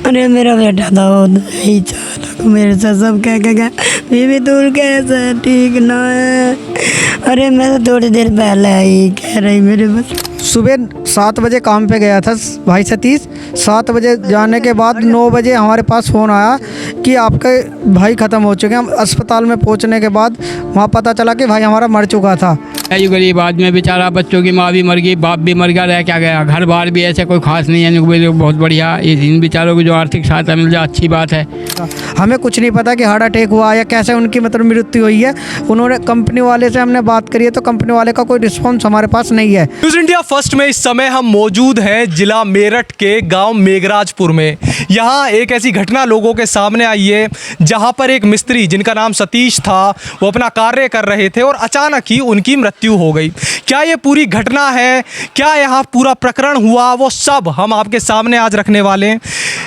अरे मेरा बेटा था वो नहीं चाह मेरे से सब कह के गया बीबी दूर कैसे ठीक ना है। अरे मैं तो थोड़ी देर पहले ही कह रही मेरे बस। सुबह 7 बजे काम पे गया था भाई सतीश। 7 बजे जाने के बाद 9 बजे हमारे पास फ़ोन आया कि आपके भाई ख़त्म हो चुके हैं। हम अस्पताल में पहुंचने के बाद वहाँ पता चला कि भाई हमारा मर चुका था। ये गरीब आदमी बेचारा, बच्चों की माँ भी मर गई, बाप भी मर गया, रह क्या गया। घर बार भी ऐसे कोई खास नहीं है, बहुत बढ़िया। इन बेचारों को जो आर्थिक सहायता मिल जाए अच्छी बात है। हमें कुछ नहीं पता कि हार्ट अटैक हुआ या कैसे उनकी मतलब मृत्यु हुई है। उन्होंने कंपनी वाले से हमने बात करी है तो कंपनी वाले का कोई रिस्पॉन्स हमारे पास नहीं है। न्यूज़ इंडिया फर्स्ट में इस समय हम मौजूद हैं जिला मेरठ के गांव मेघराजपुर में। यहाँ एक ऐसी घटना लोगों के सामने आई है जहाँ पर एक मिस्त्री जिनका नाम सतीश था वो अपना कार्य कर रहे थे और अचानक ही उनकी मृत्यु हो गई। क्या ये पूरी घटना है, क्या यहाँ पूरा प्रकरण हुआ, वो सब हम आपके सामने आज रखने वाले हैं।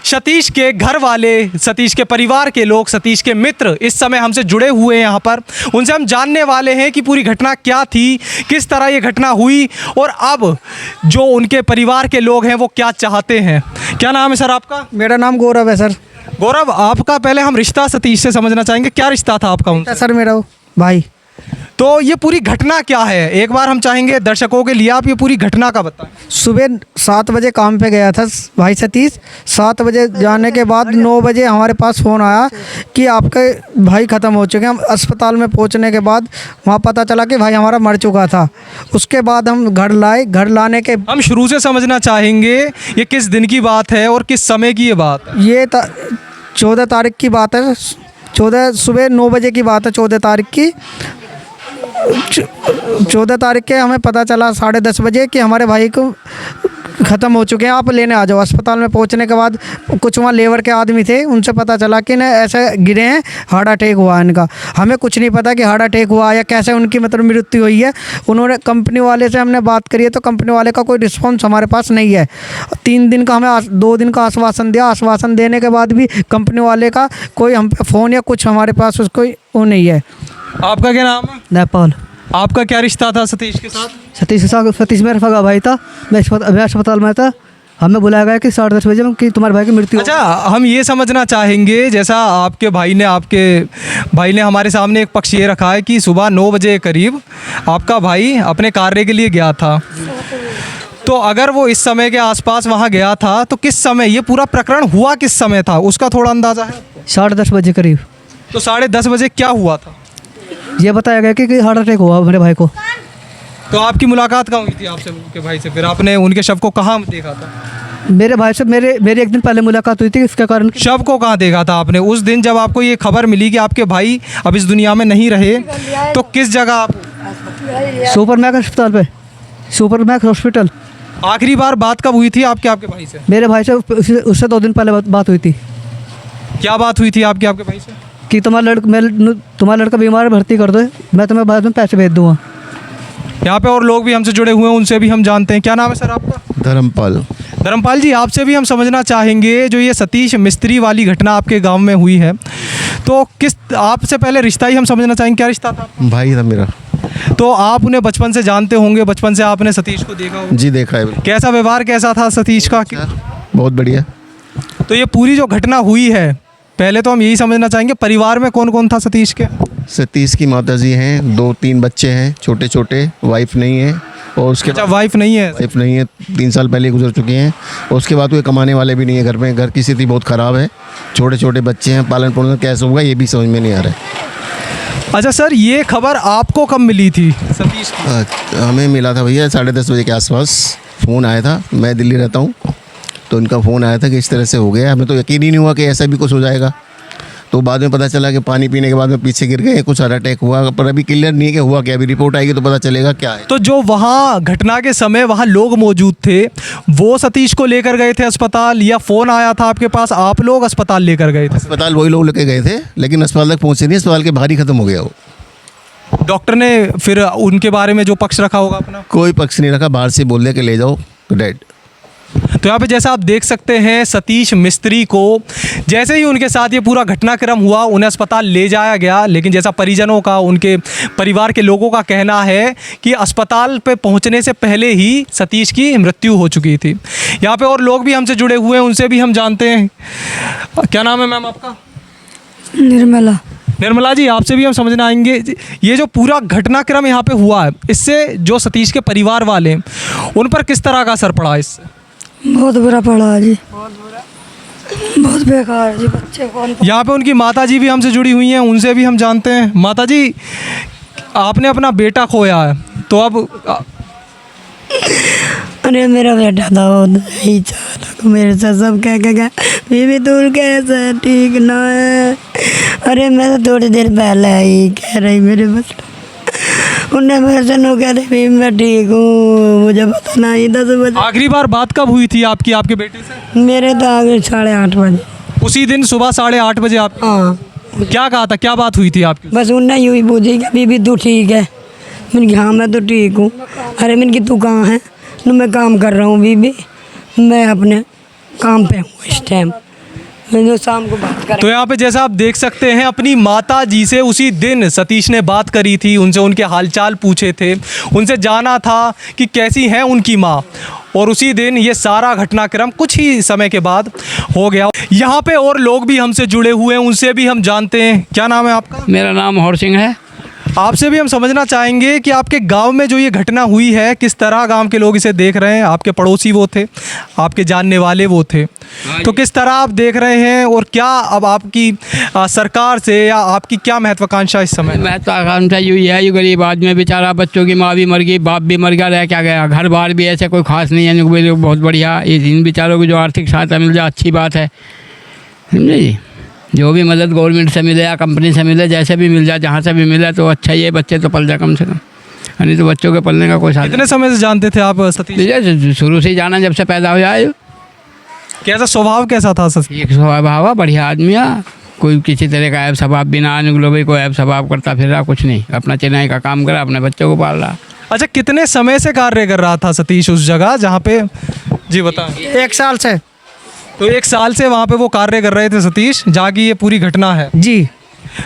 सतीश के घर वाले, सतीश के परिवार के लोग, सतीश के मित्र इस समय हमसे जुड़े हुए हैं यहाँ पर। उनसे हम जानने वाले हैं कि पूरी घटना क्या थी, किस तरह ये घटना हुई और अब जो उनके परिवार के लोग हैं वो क्या चाहते हैं। क्या नाम है सर आपका? मेरा नाम गौरव है सर। गौरव, आपका पहले हम रिश्ता सतीश से समझना चाहेंगे, क्या रिश्ता था आपका उनसे? सर मेरा भाई। तो ये पूरी घटना क्या है, एक बार हम चाहेंगे दर्शकों के लिए आप ये पूरी घटना का बताएं। सुबह 7 बजे काम पे गया था भाई सतीश। 7 बजे जाने के बाद 9 बजे हमारे पास फ़ोन आया कि आपके भाई ख़त्म हो चुके हैं। हम अस्पताल में पहुंचने के बाद वहाँ पता चला कि भाई हमारा मर चुका था। उसके बाद हम घर लाए। घर लाने के हम शुरू से समझना चाहेंगे ये किस दिन की बात है और किस समय की ये बात है? ये 14 तारीख की बात है। 14 सुबह 9 बजे की बात है। 14 तारीख की 14 तारीख के हमें पता चला 10:30 बजे कि हमारे भाई को ख़त्म हो चुके हैं, आप लेने आ जाओ। अस्पताल में पहुंचने के बाद कुछ वहाँ लेबर के आदमी थे, उनसे पता चला कि ना ऐसे गिरे हैं, हार्ट अटैक हुआ है इनका। हमें कुछ नहीं पता कि हार्ट अटैक हुआ या कैसे उनकी मतलब मृत्यु हुई है। उन्होंने कंपनी वाले से हमने बात करी है तो कंपनी वाले का कोई रिस्पॉन्स हमारे पास नहीं है। 3 दिन का हमें 2 दिन का आश्वासन दिया। आश्वासन देने के बाद भी कंपनी वाले का कोई हम फ़ोन या कुछ हमारे पास उसको वो नहीं है। आपका क्या नाम है? नेपाल। आपका क्या रिश्ता था सतीश के साथ? सतीश के साथ सतीश मेरा सगा भाई था। मैं अभी अस्पताल में था। हमें बुलाया गया कि 10:30 बजे कि तुम्हारे भाई की मृत्यु। अच्छा, हम ये समझना चाहेंगे, जैसा आपके भाई ने हमारे सामने एक पक्ष ये रखा है कि सुबह 9 बजे करीब आपका भाई अपने कार्य के लिए गया था। तो अगर वो इस समय के आसपास वहाँ गया था तो किस समय ये पूरा प्रकरण हुआ, किस समय था, उसका थोड़ा अंदाज़ा है? 10:30 बजे करीब। तो 10:30 बजे क्या हुआ था? ये बताया गया कि हार्ट अटैक हुआ मेरे भाई को। तो आपकी मुलाकात कहाँ हुई थी आपसे, उनके भाई से? फिर आपने उनके शव को कहाँ देखा था? मेरे भाई से मेरी एक दिन पहले मुलाकात हुई थी। इसके कारण शव को कहाँ देखा था आपने उस दिन जब आपको ये खबर मिली कि आपके भाई अब इस दुनिया में नहीं रहे? तो किस जगह आप? सुपर मैक अस्पताल पे, सुपर मैक हॉस्पिटल। आखिरी बार बात कब हुई थी आपके भाई से? मेरे भाई से उससे 2 दिन पहले बात हुई थी। क्या बात हुई थी आपके भाई से? कि तुम्हारा लड़का बीमार है, भर्ती कर दो, मैं तुम्हें बाद में पैसे भेज दूँगा। यहाँ पे और लोग भी हमसे जुड़े हुए हैं, उनसे भी हम जानते हैं। क्या नाम है सर आपका? धर्मपाल जी, आपसे भी हम समझना चाहेंगे जो ये सतीश मिस्त्री वाली घटना आपके गांव में हुई है, तो किस, आपसे पहले रिश्ता ही हम समझना चाहेंगे, क्या रिश्ता था? भाई था मेरा। तो आप उन्हें बचपन से जानते होंगे, बचपन से आपने सतीश को देखा होगा? जी देखा है। कैसा व्यवहार कैसा था सतीश का? बहुत बढ़िया। तो ये पूरी जो घटना हुई है, पहले तो हम यही समझना चाहेंगे परिवार में कौन कौन था सतीश के? सतीश की माताजी हैं, 2-3 बच्चे हैं छोटे छोटे, वाइफ नहीं है। और उसके अच्छा, वाइफ नहीं है? वाइफ नहीं है, 3 साल पहले गुजर चुके हैं। और उसके बाद कोई कमाने वाले भी नहीं है घर में। घर की स्थिति बहुत ख़राब है, छोटे छोटे बच्चे हैं, पालन पोषण कैसे होगा ये भी समझ में नहीं आ रहा है। अच्छा सर, ये खबर आपको कब मिली थी सतीश की? हमें मिला था भैया 10:30 बजे के आसपास फ़ोन आया था। मैं दिल्ली रहता हूँ, तो उनका फ़ोन आया था कि इस तरह से हो गया। हमें तो यकीन ही नहीं हुआ कि ऐसा भी कुछ हो जाएगा। तो बाद में पता चला कि पानी पीने के बाद में पीछे गिर गए, कुछ हार्ट अटैक हुआ, पर अभी क्लियर नहीं है कि हुआ क्या। अभी रिपोर्ट आएगी तो पता चलेगा क्या है। तो जो वहाँ घटना के समय वहाँ लोग मौजूद थे, वो सतीश को लेकर गए थे अस्पताल या फ़ोन आया था आपके पास, आप लोग अस्पताल लेकर गए थे? अस्पताल वही लोग लेके गए थे, लेकिन अस्पताल तक पहुँचे नहीं। अस्पताल के बाहर ही ख़त्म हो गया वो। डॉक्टर ने फिर उनके बारे में जो पक्ष रखा होगा अपना? कोई पक्ष नहीं रखा, बाहर से बोल दे के ले जाओ डेड। तो यहाँ पे जैसा आप देख सकते हैं सतीश मिस्त्री को जैसे ही उनके साथ ये पूरा घटनाक्रम हुआ उन्हें अस्पताल ले जाया गया, लेकिन जैसा परिजनों का, उनके परिवार के लोगों का कहना है कि अस्पताल पे पहुंचने से पहले ही सतीश की मृत्यु हो चुकी थी। यहाँ पे और लोग भी हमसे जुड़े हुए हैं, उनसे भी हम जानते हैं। क्या नाम है मैम आपका? निर्मला। निर्मला जी, आपसे भी हम समझना आएंगे, ये जो पूरा घटनाक्रम यहाँ पे हुआ है, इससे जो सतीश के परिवार वाले हैं उन पर किस तरह का असर पड़ा है? इससे बहुत बुरा पड़ा जी, बहुत बेकार जी। बच्चे कौन यहाँ पे उनकी माता जी भी हमसे जुड़ी हुई हैं, उनसे भी हम जानते हैं। माता जी, आपने अपना बेटा खोया है, तो अब अरे मेरा बेटा था, वो नहीं चाहता मेरे साथ सब कह के गया बीबी दूर कैसा ठीक ना है। अरे मैं तो थोड़ी देर पहले आई कह रही मेरे बच्चा, उन्हें मेरे से नो कहते भी मैं ठीक हूँ, मुझे पता नहीं 10 बजे। आखिरी बार बात कब हुई थी आपकी आपके बेटे से? मेरे तो आगे 8:30 बजे। उसी दिन सुबह 8:30 बजे आप हाँ, क्या कहा था, क्या बात हुई थी आपकी? बस उन्हें यूँ ही पूछी कि बीबी तू ठीक है? मैंने कहा हाँ मैं तो ठीक हूँ। अरे मैंने कि तू कहाँ है? तो मैं काम कर रहा हूँ बीबी, मैं अपने काम पे हूँ इस टाइम, मैंने शाम को बात कर। तो यहाँ पे जैसा आप देख सकते हैं अपनी माता जी से उसी दिन सतीश ने बात करी थी, उनसे उनके हालचाल पूछे थे, उनसे जाना था कि कैसी है उनकी माँ, और उसी दिन ये सारा घटनाक्रम कुछ ही समय के बाद हो गया। यहाँ पे और लोग भी हमसे जुड़े हुए हैं, उनसे भी हम जानते हैं। क्या नाम है आपका? मेरा नाम हौर सिंह है। आपसे भी हम समझना चाहेंगे कि आपके गांव में जो ये घटना हुई है, किस तरह गांव के लोग इसे देख रहे हैं। आपके पड़ोसी वो थे, आपके जानने वाले वो थे, तो किस तरह आप देख रहे हैं, और क्या अब आपकी सरकार से या आपकी क्या महत्वाकांक्षा इस समय? महत्वाकांक्षा यही है, ये गरीब आदमी बेचारा, बच्चों की माँ भी मर गई, बाप भी मर गया, रह क्या गया, घर बार भी ऐसे कोई खास नहीं है, बहुत बढ़िया। इन बेचारों को जो आर्थिक सहायता मिल जाए अच्छी बात है, समझे जी। जो भी मदद गवर्नमेंट से मिले या कंपनी से मिले, जैसे भी मिल जाए, जहाँ से भी मिले तो अच्छा ही है, बच्चे तो पल जाए कम से कम, नहीं तो बच्चों के पलने का कोई साधन। कितने समय से जानते थे आप सतीश? शुरू से ही जाना, जब से पैदा हो जाए। कैसा स्वभाव कैसा था सतीश? एक स्वभाव बढ़िया आदमी है, कोई किसी तरह का ऐप स्वभाव भी ना निकलो भाई, कोई ऐप स्वभाव करता फिर रहा कुछ नहीं, अपना चेन्नई का काम करा, अपने बच्चों को पाल रहा। अच्छा, कितने समय से कार्य कर रहा था सतीश उस जगह जहाँ पे? जी बताएं। 1 साल से। तो 1 साल से वहाँ पे वो कार्य कर रहे थे सतीश, जहाँ की ये पूरी घटना है। जी।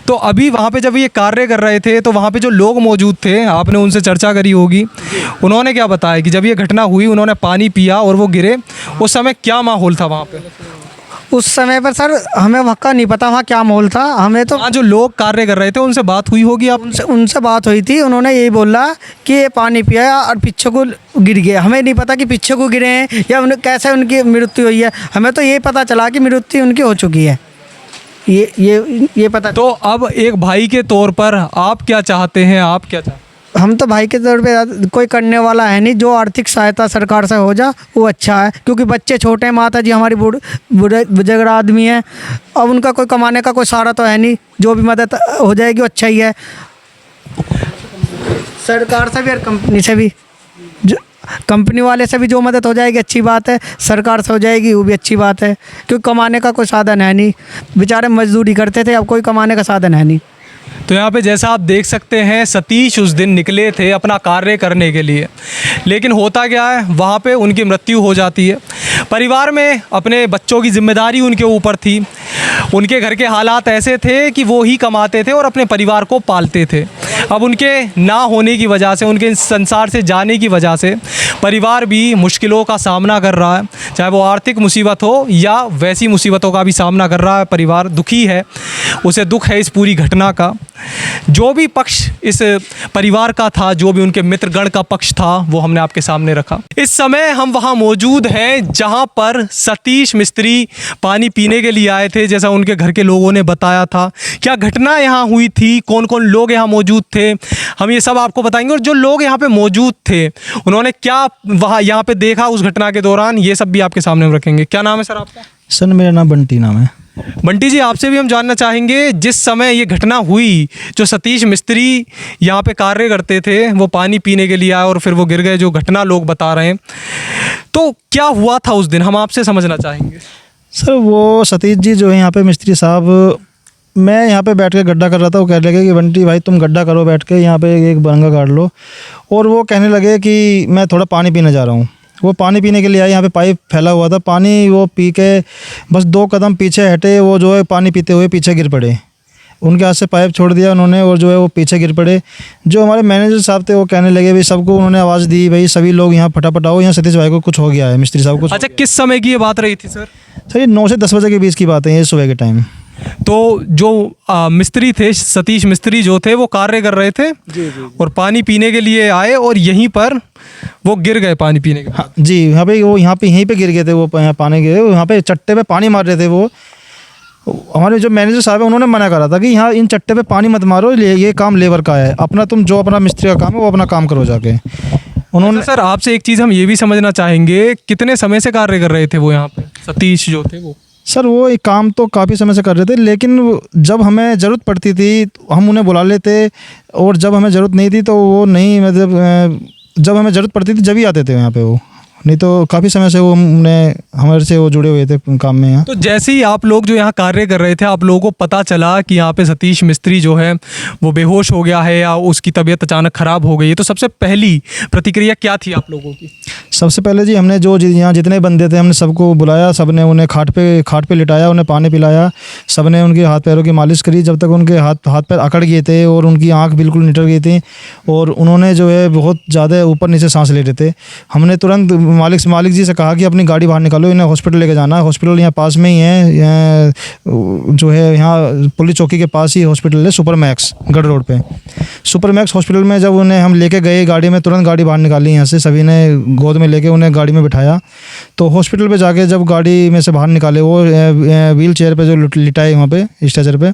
तो अभी वहाँ पे जब ये कार्य कर रहे थे तो वहाँ पे जो लोग मौजूद थे, आपने उनसे चर्चा करी होगी, उन्होंने क्या बताया कि जब ये घटना हुई उन्होंने पानी पिया और वो गिरे, उस समय क्या माहौल था वहाँ पे? उस समय पर सर हमें वहाँ नहीं पता वहाँ क्या माहौल था, हमें तो वहाँ जो लोग कार्य कर रहे थे उनसे बात हुई होगी आप? उनसे बात हुई थी, उन्होंने यही बोला कि ये पानी पिया और पीछे को गिर गए। हमें नहीं पता कि पीछे को गिरे हैं या कैसे उनकी मृत्यु हुई है, हमें तो ये पता चला कि मृत्यु उनकी हो चुकी है, ये पता। तो अब एक भाई के तौर पर आप क्या चाहते हैं, आप क्या चाहते हैं? हम तो भाई के तौर पे कोई करने वाला है नहीं, जो आर्थिक सहायता सरकार से हो जा वो अच्छा है, क्योंकि बच्चे छोटे हैं, माता जी हमारी बुजुर्ग आदमी हैं, अब उनका कोई कमाने का कोई सहारा तो है नहीं, जो भी मदद हो जाएगी वो अच्छा ही है, सरकार से भी और कंपनी से भी, जो कंपनी वाले से भी जो मदद हो जाएगी अच्छी बात है, सरकार से हो जाएगी वो भी अच्छी बात है, क्योंकि कमाने का कोई साधन है नहीं, बेचारे मजदूरी करते थे, अब कोई कमाने का साधन है नहीं। तो यहाँ पे जैसा आप देख सकते हैं सतीश उस दिन निकले थे अपना कार्य करने के लिए, लेकिन होता क्या है वहाँ पे उनकी मृत्यु हो जाती है। परिवार में अपने बच्चों की जिम्मेदारी उनके ऊपर थी, उनके घर के हालात ऐसे थे कि वो ही कमाते थे और अपने परिवार को पालते थे। अब उनके ना होने की वजह से, उनके संसार से जाने की वजह से परिवार भी मुश्किलों का सामना कर रहा है, चाहे वो आर्थिक मुसीबत हो या वैसी मुसीबतों का भी सामना कर रहा है। परिवार दुखी है, उसे दुख है इस पूरी घटना का। जो भी पक्ष इस परिवार का था, जो भी उनके मित्रगण का पक्ष था, वो हमने आपके सामने रखा। इस समय हम वहाँ मौजूद हैं जहाँ पर सतीश मिस्त्री पानी पीने के लिए आए थे, जैसा उनके घर के लोगों ने बताया था। क्या घटना यहाँ हुई थी, कौन कौन लोग यहाँ मौजूद थे, हम ये सब आपको बताएंगे। और जो लोग यहाँ पे मौजूद थे उन्होंने क्या वहाँ यहाँ पे देखा उस घटना के दौरान, ये सब भी आपके सामने हम रखेंगे। क्या नाम है सर आपका? सर मेरा नाम बंटी नाम है। बंटी जी, आपसे भी हम जानना चाहेंगे, जिस समय ये घटना हुई, जो सतीश मिस्त्री यहाँ पे कार्य करते थे, वो पानी पीने के लिए आए और फिर वो गिर गए, जो घटना लोग बता रहे हैं, तो क्या हुआ था उस दिन, हम आपसे समझना चाहेंगे। सर वो सतीश जी जो है यहाँ पे मिस्त्री साहब, मैं यहाँ पे बैठ के गड्ढा कर रहा था, वो कहने लगे कि बंटी भाई तुम गड्ढा करो बैठ के, यहाँ पे एक बरंगा काट लो, और वो कहने लगे कि मैं थोड़ा पानी पीने जा रहा हूँ। वो पानी पीने के लिए आए, यहाँ पे पाइप फैला हुआ था, पानी वो पी के बस 2 कदम पीछे हटे, वो जो है पानी पीते हुए पीछे गिर पड़े। उनके हाथ से पाइप छोड़ दिया उन्होंने और जो है वो पीछे गिर पड़े। जो हमारे मैनेजर साहब थे वो कहने लगे भाई सबको उन्होंने आवाज़ दी, भाई सभी लोग यहाँ फटाफट आओ, यहाँ सतीश भाई को कुछ हो गया है, मिस्त्री साहब को। अच्छा, किस समय की ये बात रही थी सर? सर ये 9 से 10 बजे के बीच की बात है, ये सुबह के टाइम। तो जो मिस्त्री थे, सतीश मिस्त्री जो थे, वो कार्य कर रहे थे और पानी पीने के लिए आए और यहीं पर वो गिर गए पानी पीने के। हाँ जी, यहाँ पे वो यहीं पे गिर गए थे, वो पानी गिरे, यहाँ पे चट्टे पे पानी मार रहे थे वो। हमारे जो मैनेजर साहब है उन्होंने मना करा था कि यहाँ इन चट्टे पे पानी मत मारो, ये काम लेबर का है, अपना तुम जो अपना मिस्त्री का काम है वो अपना काम करो जाके। उन्होंने अच्छा सर, आपसे एक चीज़ हम ये भी समझना चाहेंगे, कितने समय से कार्य कर रहे थे वो यहाँ पे, सतीश जो थे वो? सर वो एक काम तो काफ़ी समय से कर रहे थे, लेकिन जब हमें ज़रूरत पड़ती थी हम उन्हें बुला लेते, और जब हमें ज़रूरत नहीं थी तो वो नहीं, मतलब जब हमें ज़रूरत पड़ती थी जब ही आते थे यहाँ पे वो, नहीं तो काफ़ी समय से वो हमारे से वो जुड़े हुए थे काम में यहाँ। तो जैसे ही आप लोग जो यहाँ कार्य कर रहे थे, आप लोगों को पता चला कि यहाँ पे सतीश मिस्त्री जो है वो बेहोश हो गया है या उसकी तबीयत अचानक ख़राब हो गई है, तो सबसे पहली प्रतिक्रिया क्या थी आप लोगों की? सबसे पहले जी हमने जो यहाँ जितने बंदे थे हमने सबको बुलाया, सबने उन्हें खाट पे लिटाया, उन्हें पानी पिलाया, सबने उनके हाथ पैरों की मालिश करी जब तक उनके हाथ पैर अकड़ गए थे और उनकी आँख बिल्कुल निटर गई थी और उन्होंने जो है बहुत ज़्यादा ऊपर नीचे सांस ले रहे थे। हमने तुरंत मालिक जी से कहा कि अपनी गाड़ी बाहर निकालो, इन्हें हॉस्पिटल लेके जाना है। हॉस्पिटल यहाँ पास में ही है, यहाँ जो है यहाँ पुलिस चौकी के पास ही हॉस्पिटल है, सुपर मैक्स गढ़ रोड पे। सुपर मैक्स हॉस्पिटल में जब उन्हें हम लेके गए गाड़ी में, तुरंत गाड़ी बाहर निकाली यहाँ से, सभी ने गोद में लेके उन्हें गाड़ी में बिठाया। तो हॉस्पिटल पे जाके जब गाड़ी में से बाहर निकाले, वो व्हील चेयर पे जो लिटाए वहाँ पे स्ट्रेचर पे,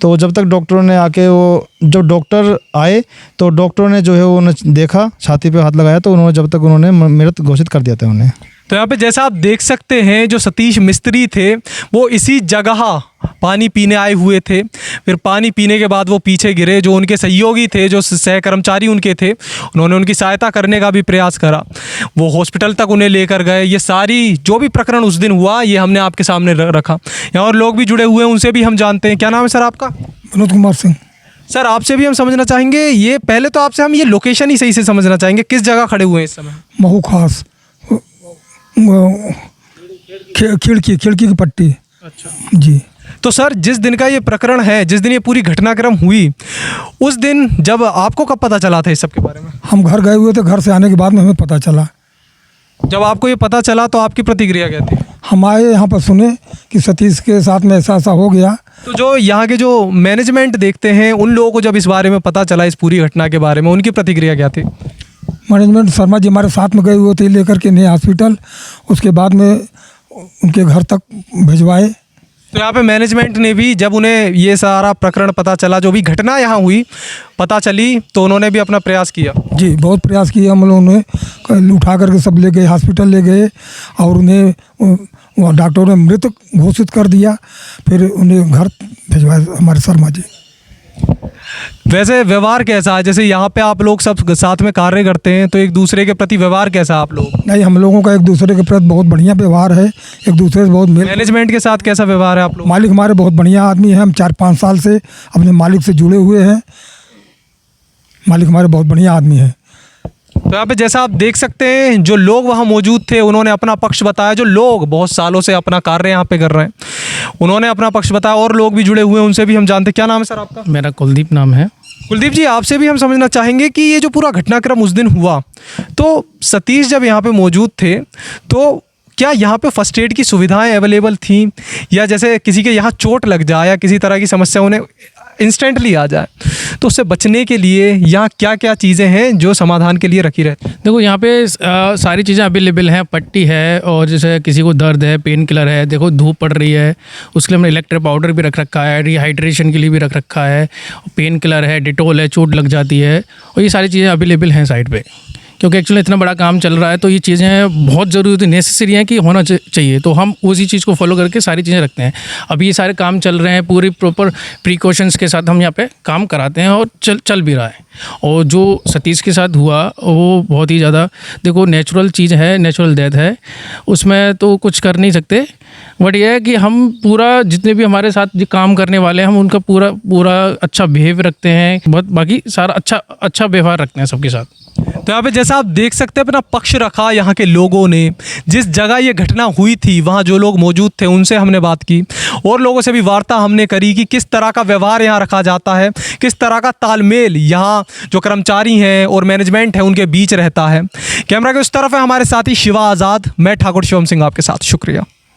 तो जब तक डॉक्टरों ने आके वो जब डॉक्टर आए तो डॉक्टरों ने जो है उन्हें देखा, छाती पे हाथ लगाया, तो उन्होंने जब तक उन्होंने मृत घोषित कर दिया था उन्हें। तो यहाँ पे जैसा आप देख सकते हैं, जो सतीश मिस्त्री थे वो इसी जगह पानी पीने आए हुए थे। फिर पानी पीने के बाद वो पीछे गिरे। जो उनके सहयोगी थे, जो सहकर्मचारी उनके थे, उन्होंने उनकी सहायता करने का भी प्रयास करा। वो हॉस्पिटल तक उन्हें लेकर गए। ये सारी जो भी प्रकरण उस दिन हुआ ये हमने आपके सामने रखा। यहाँ और लोग भी जुड़े हुए हैं, उनसे भी हम जानते हैं। क्या नाम है सर आपका? विनोद कुमार सिंह। सर आपसे भी हम समझना चाहेंगे, ये पहले तो आपसे हम ये लोकेशन ही सही से समझना चाहेंगे, किस जगह खड़े हुए हैं इस समय? महू खास खिड़की की पट्टी। अच्छा जी। तो सर जिस दिन का ये प्रकरण है, जिस दिन ये पूरी घटनाक्रम हुई, उस दिन जब आपको कब पता चला था इस सब के बारे में? हम घर गए हुए थे, घर से आने के बाद में हमें पता चला। जब आपको ये पता चला तो आपकी प्रतिक्रिया क्या थी? हम आए यहाँ पर, सुने कि सतीश के साथ में ऐसा हो गया। तो जो यहाँ के जो मैनेजमेंट देखते हैं, उन लोगों को जब इस बारे में पता चला, इस पूरी घटना के बारे में, उनकी प्रतिक्रिया क्या थी? मैनेजमेंट शर्मा जी हमारे साथ में गए हुए थे, लेकर के नए हॉस्पिटल, उसके बाद में उनके घर तक भिजवाए। तो यहाँ पे मैनेजमेंट ने भी जब उन्हें ये सारा प्रकरण पता चला, जो भी घटना यहाँ हुई पता चली, तो उन्होंने भी अपना प्रयास किया। जी, बहुत प्रयास किया हम लोगों ने। उठा करके सब ले गए, हॉस्पिटल ले गए और उन्हें डॉक्टरों ने मृत घोषित कर दिया। फिर उन्हें घर भिजवाए हमारे शर्मा जी। वैसे व्यवहार कैसा है? जैसे यहाँ पे आप लोग सब साथ में कार्य करते हैं, तो एक दूसरे के प्रति व्यवहार कैसा है आप लोग? नहीं, हम लोगों का एक दूसरे के प्रति बहुत बढ़िया व्यवहार है, एक दूसरे से बहुत मेल। मैनेजमेंट के साथ कैसा व्यवहार है आप लोग? मालिक हमारे बहुत बढ़िया आदमी है। हम 4-5 साल से अपने मालिक से जुड़े हुए हैं। मालिक हमारे बहुत बढ़िया आदमी है। तो यहाँ पे जैसा आप देख सकते हैं, जो लोग वहाँ मौजूद थे उन्होंने अपना पक्ष बताया। जो लोग बहुत सालों से अपना कार्य यहाँ पे कर रहे हैं, उन्होंने अपना पक्ष बताया। और लोग भी जुड़े हुए हैं, उनसे भी हम जानते हैं। क्या नाम है सर आपका? मेरा कुलदीप नाम है। कुलदीप जी, आपसे भी हम समझना चाहेंगे कि ये जो पूरा घटनाक्रम उस दिन हुआ, तो सतीश जब यहाँ पे मौजूद थे, तो क्या यहाँ पे फर्स्ट एड की सुविधाएं अवेलेबल थी, या जैसे किसी के यहाँ चोट लग जाए या किसी तरह की समस्या उन्हें इंस्टेंटली आ जाए, तो उससे बचने के लिए यहाँ क्या क्या चीज़ें हैं जो समाधान के लिए रखी रहती? देखो यहाँ पे सारी चीज़ें अवेलेबल हैं। पट्टी है, और जैसे किसी को दर्द है, पेन किलर है, देखो धूप पड़ रही है, उसके लिए हमने इलेक्ट्रिक पाउडर भी रख रखा है, रिहाइड्रेशन के लिए भी रख रखा है, पेन किलर है, डिटोल है, चोट लग जाती है, और ये सारी चीज़ें अवेलेबल हैं साइड पे। क्योंकि एक्चुअली इतना बड़ा काम चल रहा है, तो ये चीज़ें बहुत ज़रूरी नेसेसरी हैं कि होना चाहिए, तो हम उसी चीज़ को फॉलो करके सारी चीज़ें रखते हैं। अभी ये सारे काम चल रहे हैं, पूरी प्रॉपर प्रिकॉशंस के साथ हम यहाँ पे काम कराते हैं, और चल भी रहा है। और जो सतीश के साथ हुआ वो बहुत ही ज़्यादा, देखो नेचुरल चीज़ है, नेचुरल डेथ है, उसमें तो कुछ कर नहीं सकते। बट यह है कि हम पूरा जितने भी हमारे साथ जो काम करने वाले हैं हम उनका पूरा अच्छा बिहेव रखते हैं, बहुत बाकी सारा अच्छा व्यवहार रखते हैं सबके साथ। तो यहाँ पे जैसा आप देख सकते हैं अपना पक्ष रखा यहाँ के लोगों ने। जिस जगह ये घटना हुई थी वहाँ जो लोग मौजूद थे उनसे हमने बात की और लोगों से भी वार्ता हमने करी कि किस तरह का व्यवहार यहाँ रखा जाता है, किस तरह का तालमेल यहाँ जो कर्मचारी हैं और मैनेजमेंट है उनके बीच रहता है। कैमरा के उस तरफ है हमारे साथी शिवा आज़ाद, मैं ठाकुर शिवम सिंह आपके साथ, शुक्रिया।